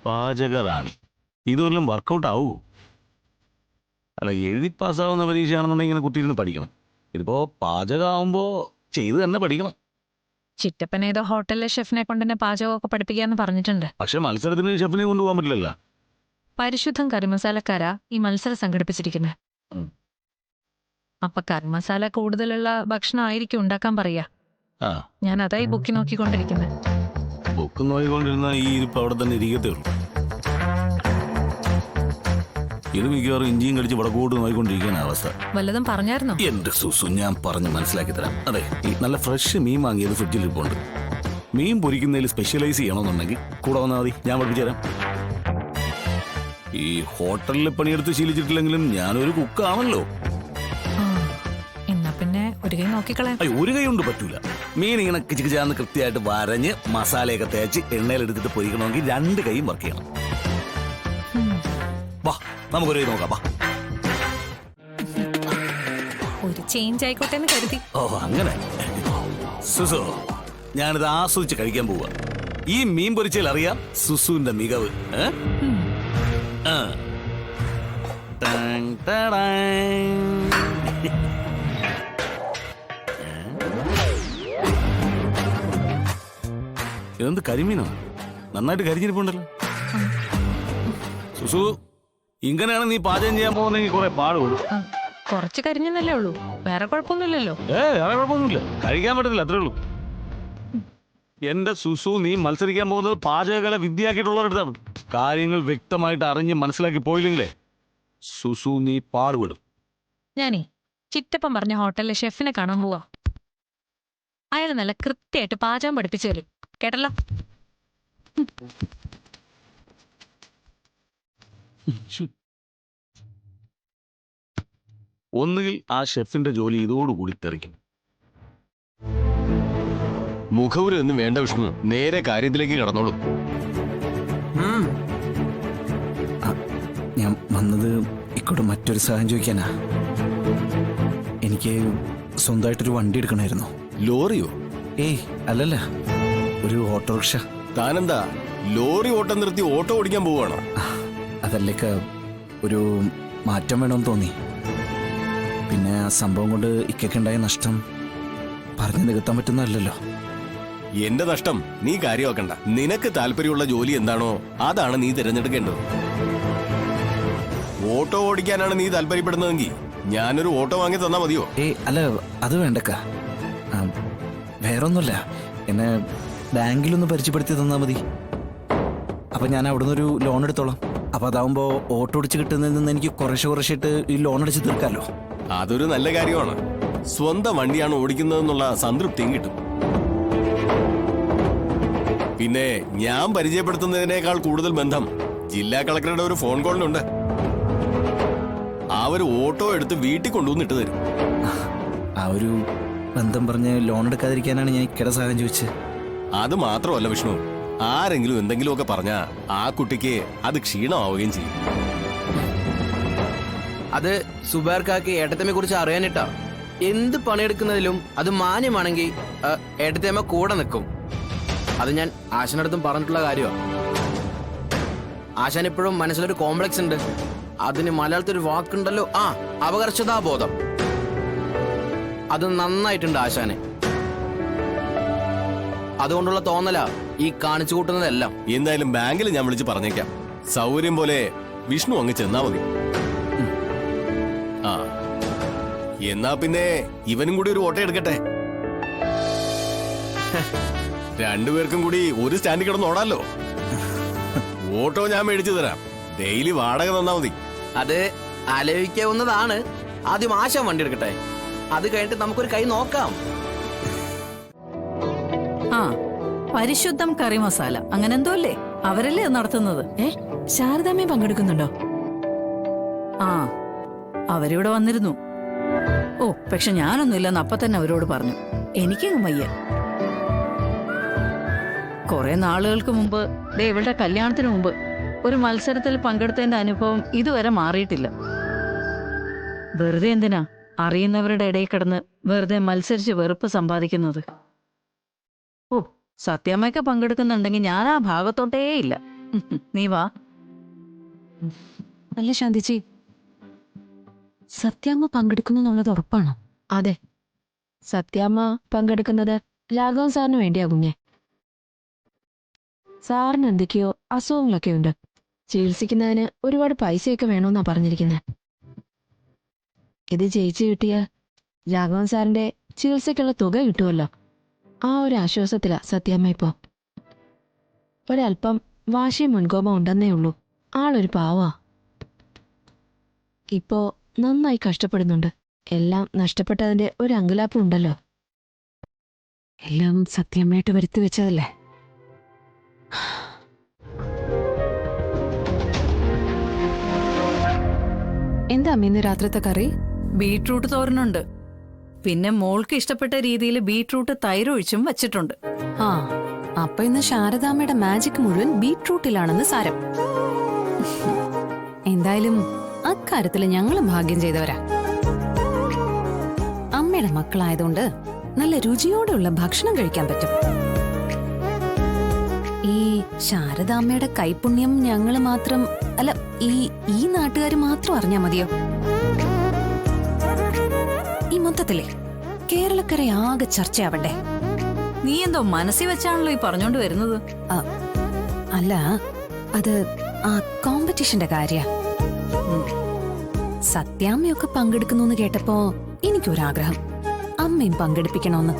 പാചകറാണി ഇതൊന്നും വർക്കൗട്ട് ആവൂ? അല്ല, എഴുതി പാസ്സാവുന്ന പരീക്ഷയാണെന്നുണ്ടെങ്കിൽ ഇങ്ങനെ കുത്തിയിരുന്ന് പഠിക്കണം. ഇതിപ്പോ പാചകമാകുമ്പോ ചെയ്ത് തന്നെ പഠിക്കണം. ചിറ്റപ്പൻ ഏതോ ഹോട്ടലിലെ ഷെഫിനെ കൊണ്ട് തന്നെ പാചകമൊക്കെ പഠിപ്പിക്കാന്ന് പറഞ്ഞിട്ടുണ്ട്. പക്ഷെ മത്സരത്തിന് ഷെഫിനെ കൊണ്ടുപോകാൻ പറ്റില്ലല്ലോ. പരിശുദ്ധം കറിമസാലക്കാരാ ഈ മത്സരം സംഘടിപ്പിച്ചിരിക്കുന്നത്. അപ്പൊ കറിമസാല കൂടുതലുള്ള ഭക്ഷണം ആയിരിക്കും ഉണ്ടാക്കാൻ പറയാ. ആ, ഞാൻ അതായി ബുക്കി നോക്കിക്കൊണ്ടിരിക്കുന്നത്. ബുക്ക് നോക്കിക്കൊണ്ടിരുന്ന ഈ ഇരിപ്പ് അവിടെ തന്നെ ഇരിക്കത്തേ ഉള്ളൂ. ഇത് മിക്കവാറും ഇഞ്ചിയും കടിച്ച് വടക്കോട്ട് നോക്കിക്കൊണ്ടിരിക്കുന്ന അവസ്ഥ. വല്ലതും പറഞ്ഞായിരുന്നോ? എന്റെ സുസു, ഞാൻ പറഞ്ഞ് മനസ്സിലാക്കി തരാം. അതെ, ഈ നല്ല ഫ്രഷ് മീൻ വാങ്ങിയത് ഫ്രിഡ്ജിൽ ഇരിപ്പുണ്ട്. മീൻ പൊരിക്കുന്നതിൽ സ്പെഷ്യലൈസ് ചെയ്യണമെന്നുണ്ടെങ്കിൽ കൂടെ വന്നാൽ മതി, ഞാൻ പഠിപ്പിച്ചു തരാം. ഈ ഹോട്ടലിൽ പണിയെടുത്ത് ശീലിച്ചിട്ടില്ലെങ്കിലും ഞാനൊരു കുക്കാണല്ലോ. എന്നാ പിന്നെ ഒരു കൈ നോക്കിക്കളയാം. അയ്യോ, ഒരു കൈ കൊണ്ട് പറ്റൂല. മീൻ ഇങ്ങനെ കിച്ചിക്കിച്ചാന്ന് കൃത്യമായിട്ട് വരഞ്ഞ് മസാലയൊക്കെ തേച്ച് എണ്ണയിലെടുത്തിട്ട് പൊരിക്കണമെങ്കിൽ 2 കൈയും വർക്ക് ചെയ്യണം. വാ, നമുക്കൊരു കൈ നോക്കാം. വാ. ഒരു ചേഞ്ച് ആയിക്കോട്ടെ എന്ന് കരുതി. ഓ, അങ്ങനെ. സുസു, ഞാനിത് ആസ്വദിച്ച് കഴിക്കാൻ പോവുക. ഈ മീൻ പൊരിച്ചാൽ അറിയാം സുസുവിന്റെ മികവ്. ഇതെന്ത് കരിമീനോ? നന്നായിട്ട് കരിഞ്ഞിരിപ്പുണ്ടല്ലോ. സുസു, ഇങ്ങനെയാണ് നീ പാചകം ചെയ്യാൻ പോകുന്നെങ്കിൽ കുറെ പാടുള്ളൂ. കുറച്ച് കരിഞ്ഞെന്നല്ലേ ഉള്ളൂ, വേറെ കുഴപ്പമൊന്നുമില്ലല്ലോ. വേറെ കുഴപ്പമൊന്നുമില്ല, കഴിക്കാൻ പറ്റത്തില്ല, അത്രേ ഉള്ളൂ. എന്റെ സുസു, നീ മത്സരിക്കാൻ പോകുന്നത് പാചകകല വിദ്യയാക്കിയിട്ടുള്ളവരടുത്താണ്. കാര്യങ്ങൾ വ്യക്തമായിട്ട് അറിഞ്ഞ് മനസ്സിലാക്കി പോയില്ലെങ്കിലേ സുസു നീ പാടുപെടും. ഞാനേ ചിറ്റപ്പൻ പറഞ്ഞ ഹോട്ടലിലെ ഷെഫിനെ കാണാൻ പോവാ. അയാൾ നല്ല കൃത്യമായിട്ട് പാചകം പഠിപ്പിച്ചു തരും, കേട്ടല്ലോ. ഒന്നുകിൽ ആ ഷെഫിന്റെ ജോലി ഇതോടുകൂടി തെറിക്കും. മുഖവുര ഒന്നും വേണ്ട വിഷ്ണു, നേരെ കാര്യത്തിലേക്ക് കടന്നോളൂ. ഞാൻ വന്നത് ഇക്കോട് മറ്റൊരു സഹായം ചോദിക്കാനാ. എനിക്ക് സ്വന്തമായിട്ടൊരു വണ്ടി എടുക്കണമായിരുന്നു. ലോറിയോ? ഏയ് അല്ലല്ല, ഒരു ഓട്ടോറിക്ഷ. താനെന്താ ലോറി ഓട്ടം നിർത്തി ഓട്ടോ ഓടിക്കാൻ പോവാണോ? അതല്ലേക്ക, ഒരു മാറ്റം വേണമെന്ന് തോന്നി. പിന്നെ ആ സംഭവം കൊണ്ട് ഇക്കൊക്കെയുണ്ടായ നഷ്ടം പറഞ്ഞു നികത്താൻ പറ്റുന്നതല്ലല്ലോ. എന്റെ നഷ്ടം നീ കാര്യമാക്കണ്ട. നിനക്ക് താല്പര്യമുള്ള ജോലി എന്താണോ അതാണ് നീ തിരഞ്ഞെടുക്കേണ്ടത്. ഓട്ടോ ഓടിക്കാനാണ് നീ താല്പര്യപ്പെടുന്നതെങ്കിൽ ഞാനൊരു ഓട്ടോ വാങ്ങി തന്നാ മതിയോ? ഏയ് അല്ല, അത് വേണ്ടക്ക. വേറൊന്നുമില്ല, എന്നെ ബാങ്കിലൊന്ന് പരിചയപ്പെടുത്തി തന്നാൽ മതി. അപ്പൊ ഞാൻ അവിടെ നിന്നൊരു ലോൺ എടുത്തോളാം. അപ്പൊ അതാവുമ്പോ ഓട്ടോ അടിച്ച് കിട്ടുന്നതിൽ നിന്ന് എനിക്ക് കുറേശ്ശായിട്ട് ഈ ലോൺ അടിച്ച് തീർക്കാമല്ലോ. അതൊരു നല്ല കാര്യമാണ്. സ്വന്തം വണ്ടിയാണ് ഓടിക്കുന്നതെന്നുള്ള സംതൃപ്തിയും കിട്ടും. പിന്നെ ഞാൻ പരിചയപ്പെടുത്തുന്നതിനേക്കാൾ കൂടുതൽ ബന്ധം ജില്ലാ കളക്ടറുടെ ഒരു ഫോൺ കോളിനുണ്ട്. അവർ ഓട്ടോ എടുത്ത് വീട്ടിൽ കൊണ്ടുവന്നിട്ട് തരും. ആ ഒരു ബന്ധം പറഞ്ഞ് ലോൺ എടുക്കാതിരിക്കാനാണ് ഞാൻ ഇക്കടെ സഹായം ചോദിച്ചത്. അത് മാത്രമല്ല വിഷ്ണു, ആരെങ്കിലും എന്തെങ്കിലുമൊക്കെ പറഞ്ഞാ ആ കുട്ടിക്ക് അത് ക്ഷീണമാവുകയും ചെയ്യും. അത് സുബേർക്കാക്ക് ഏട്ടത്തമ്മയെ കുറിച്ച് അറിയാനിട്ടാ. എന്ത് പണിയെടുക്കുന്നതിലും അത് മാന്യമാണെങ്കിൽ ഏട്ടത്തമ്മ കൂടെ നിൽക്കും. അത് ഞാൻ ആശാനടുത്തും പറഞ്ഞിട്ടുള്ള കാര്യമാണ്. ആശാൻ ഇപ്പോഴും മനസ്സിലൊരു കോംപ്ലക്സ് ഉണ്ട്. അതിന് മലയാളത്തിൽ ഒരു വാക്കുണ്ടല്ലോ, അപകർഷതാബോധം. അത് നന്നായിട്ടുണ്ട് ആശാന്. അതുകൊണ്ടുള്ള തോന്നല ഈ കാണിച്ചു കൂട്ടുന്നതെല്ലാം. എന്തായാലും ബാങ്കിൽ ഞാൻ വിളിച്ച് പറഞ്ഞേക്കാം. സൗകര്യം പോലെ വിഷ്ണു അങ്ങ് ചെന്നാ മതി. ആ, എന്നാ പിന്നെ ഇവനും കൂടി ഒരു ഓട്ടോ എടുക്കട്ടെ. രണ്ടുപേർക്കും കൂടി ഒരു സ്റ്റാൻഡിൽ കിടന്ന് ഓടാലോ. ഓട്ടോ ഞാൻ മേടിച്ചു തരാം. ഡെയിലി വാടക തന്നാ മതി. അത് ആലോചിക്കാവുന്നതാണ്. ആദ്യം ആശാൻ വണ്ടി എടുക്കട്ടെ, അത് കഴിഞ്ഞിട്ട് നമുക്കൊരു കൈ നോക്കാം. പരിശുദ്ധം കറി മസാല അങ്ങനെ എന്തോ അല്ലേ അവരല്ലേ നടത്തുന്നത്? ശാരദാമ്മയും പങ്കെടുക്കുന്നുണ്ടോ? അവരിവിടെ വന്നിരുന്നു. ഓ, പക്ഷെ ഞാനൊന്നുമില്ലെന്ന് അപ്പൊ തന്നെ അവരോട് പറഞ്ഞു. എനിക്കങ്ങ് വയ്യ. കുറെ നാളുകൾക്ക് മുമ്പ്, ഇവളുടെ കല്യാണത്തിന് മുമ്പ് ഒരു മത്സരത്തിൽ പങ്കെടുത്തതിന്റെ അനുഭവം ഇതുവരെ മാറിയിട്ടില്ല. വെറുതെ എന്തിനാ അറിയുന്നവരുടെ ഇടയിൽ കിടന്ന് വെറുതെ മത്സരിച്ച് വെറുപ്പ് സമ്പാദിക്കുന്നത്? ഓ, സത്യാമ്മയൊക്കെ പങ്കെടുക്കുന്നുണ്ടെങ്കിൽ ഞാൻ ആ ഭാഗത്തോട്ടേ ഇല്ല. നീ വാ. അല്ല ശാന്തിച്ചി, സത്യാമ്മ പങ്കെടുക്കുന്നു എന്നുള്ളത് ഉറപ്പാണോ? അതെ, സത്യാമ്മ പങ്കെടുക്കുന്നത് രാഘവൻ സാറിന് വേണ്ടിയാ കുഞ്ഞെ. സാറിന് എന്തൊക്കെയോ അസുഖങ്ങളൊക്കെ ഉണ്ട്. ചികിത്സിക്കുന്നതിന് ഒരുപാട് പൈസയൊക്കെ വേണമെന്നാ പറഞ്ഞിരിക്കുന്നത്. ഇത് ജയിച്ചു കിട്ടിയാൽ രാഘവൻ സാറിന്റെ ചികിത്സയ്ക്കുള്ള തുക കിട്ടുമല്ലോ. ആ ഒരു ആശ്വാസത്തിലാ സത്യാമ്മ ഇപ്പോ. ഒരല്പം വാശിയും മുൻകോപം ഉണ്ടെന്നേ ഉള്ളൂ. ആളൊരു പാവാ. ഇപ്പോ നന്നായി കഷ്ടപ്പെടുന്നുണ്ട്. എല്ലാം നഷ്ടപ്പെട്ടതിന്റെ ഒരു അങ്കലാപ്പും ഉണ്ടല്ലോ. എല്ലാം സത്യമായിട്ട് വരുത്തി വെച്ചതല്ലേ. എന്താ ഇന്ന് രാത്രിത്തെ കറി? ബീട്രൂട്ട് തോരനുണ്ട്. പിന്നെ മോൾക്ക് ഇഷ്ടപ്പെട്ട രീതിയിൽ ബീട്രൂട്ട് തൈരൊഴിച്ചും വച്ചിട്ടുണ്ട്. ആ, അപ്പൊ ഇന്ന് ശാരദാമ്മയുടെ മാജിക് മുഴുവൻ ബീട്രൂട്ടിലാണെന്ന് സാരം. എന്തായാലും അക്കാര്യത്തിൽ ഞങ്ങളും ഭാഗ്യം ചെയ്തവരാ. അമ്മയുടെ മക്കളായതുകൊണ്ട് നല്ല രുചിയോടെയുള്ള ഭക്ഷണം കഴിക്കാൻ പറ്റും. ഈ ശാരദാമ്മയുടെ കൈപുണ്യം ഞങ്ങള് മാത്രം അല്ല, ഈ നാട്ടുകാർ മാത്രം അറിഞ്ഞാ മതിയോ? ഈ മൊത്തത്തിലെ കേരളക്കര ആകെ ചർച്ചയാവണ്ടേ? നീ എന്തോ മനസ്സിൽ വെച്ചാണല്ലോ ഈ പറഞ്ഞോണ്ട് വരുന്നത്. അല്ല, അത് ആ കോമ്പറ്റീഷന്റെ കാര്യ. സത്യാമ്മയൊക്കെ പങ്കെടുക്കുന്നു കേട്ടപ്പോ എനിക്കൊരാഗ്രഹം, അമ്മയും പങ്കെടുപ്പിക്കണോന്ന്.